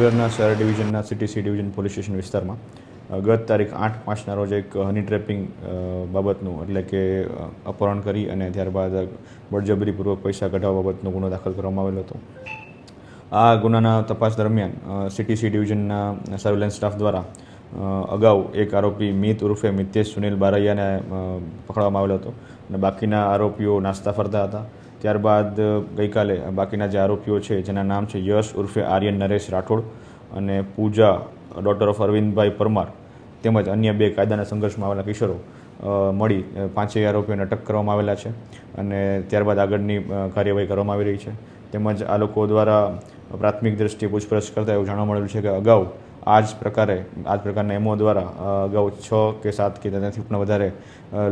નગરના શહેર ડિવિઝનના CTC division police station વિસ્તારમાં ગત તારીખ 8/5ના રોજ એક હની ટ્રેપિંગ બાબતનું એટલે કે અપહરણ કરી અને ત્યારબાદ બળજબરીપૂર્વક પૈસા કઢાવવા બાબતનો ગુનો દાખલ કરવામાં આવેલો હતો। આ ગુનાના તપાસ દરમિયાન સીટીસી ડિવિઝનના સર્વેલન્સ સ્ટાફ દ્વારા અગાઉ એક આરોપી મિત ઉર્ફે મિતેશ સુનિલ બારૈયાને પકડવામાં આવેલો હતો અને બાકીના આરોપીઓ નાસ્તા ફરતા હતા। ત્યારબાદ ગઈકાલે બાકીના જે આરોપીઓ છે જેના નામ છે યશ ઉર્ફે આર્યન નરેશ રાઠોડ અને પૂજા ડોટર ઓફ અરવિંદભાઈ પરમાર તેમજ અન્ય બે કાયદાના સંઘર્ષમાં આવેલા કિશોરો મળી 5 આરોપીઓને અટક કરવામાં આવેલા છે અને ત્યારબાદ આગળની કાર્યવાહી કરવામાં આવી રહી છે। તેમજ આ લોકો દ્વારા પ્રાથમિક દ્રષ્ટિએ પૂછપરછ કરતાં એવું જાણવા મળેલું છે કે અગાઉ આ જ પ્રકારના એમઓ દ્વારા અગાઉ 6 કે 7 કે તેનાથી પણ વધારે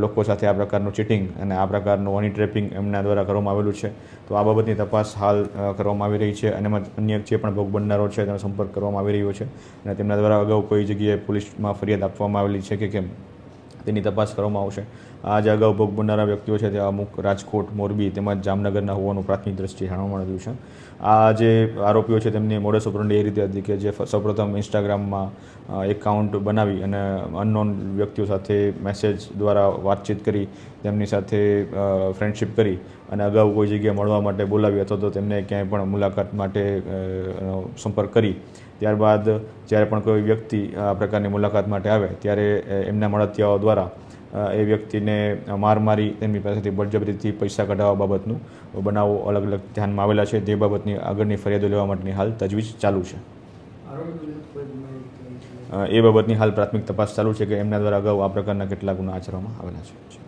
લોકો સાથે આ પ્રકારનું ચીટિંગ અને આ પ્રકારનું હની ટ્રેપિંગ એમના દ્વારા કરવામાં આવેલું છે। તો આ બાબતની તપાસ હાલ કરવામાં આવી રહી છે અને અન્ય જે પણ ભોગ બનનારો છે તેનો સંપર્ક કરવામાં આવી રહ્યો છે અને તેમના દ્વારા અગાઉ કોઈ જગ્યાએ પોલીસમાં ફરિયાદ આપવામાં આવેલી છે કે કેમ તેની તપાસ કરવામાં આવશે। આ જે અગાઉ ભોગ બનનારા વ્યક્તિઓ છે તે અમુક રાજકોટ, મોરબી તેમજ જામનગરના હોવાનું પ્રાથમિક દ્રષ્ટિએ જાણવા મળ્યું છે। આ જે આરોપીઓ છે તેમની મોડસ ઓપરન્ડી એ રીતે હતી કે જે સૌપ્રથમ ઇન્સ્ટાગ્રામમાં એકાઉન્ટ બનાવી અને અનનોન વ્યક્તિઓ સાથે મેસેજ દ્વારા વાતચીત કરી તેમની સાથે ફ્રેન્ડશિપ કરી અને અગાઉ કોઈ જગ્યાએ મળવા માટે બોલાવી અથવા તો તેમને ક્યાંય પણ મુલાકાત માટે સંપર્ક કરી ત્યારબાદ જ્યારે પણ કોઈ વ્યક્તિ આ પ્રકારની મુલાકાત માટે આવે ત્યારે એમના મળતિયાઓ દ્વારા એ વ્યક્તિને માર મારી તેમની પાસેથી બળજબરીથી પૈસા કઢાવવા બાબતનું બનાવો અલગ અલગ ધ્યાનમાં આવેલા છે। તે બાબતની આગળની ફરિયાદો લેવા માટેની હાલ તજવીજ ચાલુ છે। એ બાબતની હાલ પ્રાથમિક તપાસ ચાલુ છે કે એમના દ્વારા અગાઉ આ પ્રકારના કેટલા ગુના આચરવામાં આવેલા છે।